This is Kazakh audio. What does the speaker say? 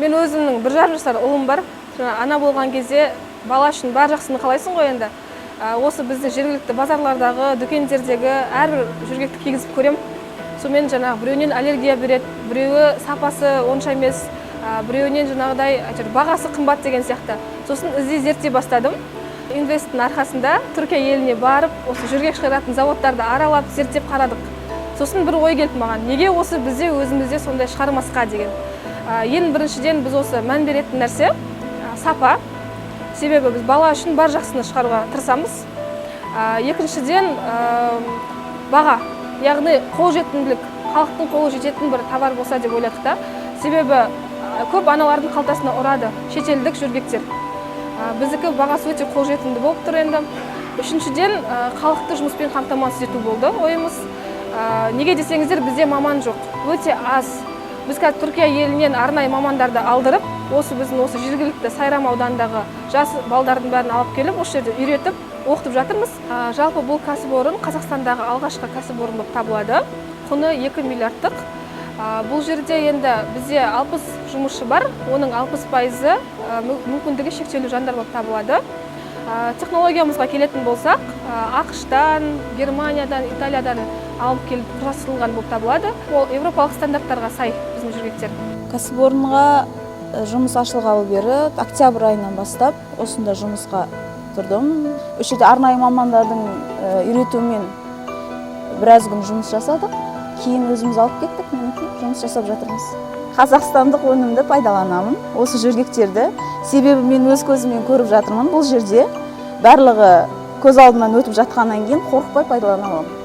Мен өзімнің 1,5 жасар ұлым бар. Ана болған кезде бала үшін бар жақсыны қалайсың ғой енді. Осы біздің жергілікті базарлардағы, дүкендердегі әрбір жөргекті кигізіп көрем. Сонымен жаңағы біреуінен аллергия береді, біреуі сапасы онша емес, біреуінен жаңағыдай бағасы қымбат деген сияқты. Сосын іздей зерттей бастадым. Инвесттің арқасында Түркия еліне барып, осы жөргек шығаратын заводтарды аралап, зерттеп қарадық. Сосын бір ой келді маған, неге осы бізде өзімізде сондай шығармасқа деген. Ең біріншіден біз осы мән беретін нәрсе сапа. Себебі біз бала үшін бар жақсыны шығаруға тырысамыз. Екіншіден баға, яғни қолжетімділік, халықтың қолы жететін бір товар болса деп ойладық та. Себебі көп аналардың қалтасына ұрады шетелдік жөргектер. Біздікі бағасы өте қолжетімді болып тұр енді. Үшіншіден халықты жұмыспен қамтамасыз ету болды ойымыз. Неге десеңіздер, бізде маман жоқ, өте аз. Біз қазір Түркия елінен арнайы мамандарды алдырып, осы біздің осы жергілікті Сайрам ауданындағы жас балдардың бәрін алып келіп, осы жерде үйретіп, оқытып жатырмыз. Жалпы бұл кәсіпорын Қазақстандағы алғашқы кәсіпорын болып табылады. Құны 2 миллиардтық. Бұл жерде енді бізде 60 жұмысшы бар, оның 60%-і мүмкіндігі шектеулі жандар болып табылады. Технологиямызға келетін болсақ, ақш-тан, Германиядан, Италиядан алып келіп құрастырылған болып табылады. Ол европалық стандарттарға сай біздің жөргектер. Кәсіпорынға жұмыс ашылғалы бері октябрь айынан бастап осында жұмысқа тұрдым. Осы жерде арнайы мамандардың үйретуімен біраз күн жұмыс жасадық. Кейін өзіміз алып кеттік, жұмыс жасап жатырмыз. Қазақстандық өнімді пайдаланамын, осы жөргектерді. Себебі мен өз көзіммен көріп жатырмын. Бұл жерде барлығы көз алдымнан өтіп жатқаннан кейін қорықпай пайдалана аламын.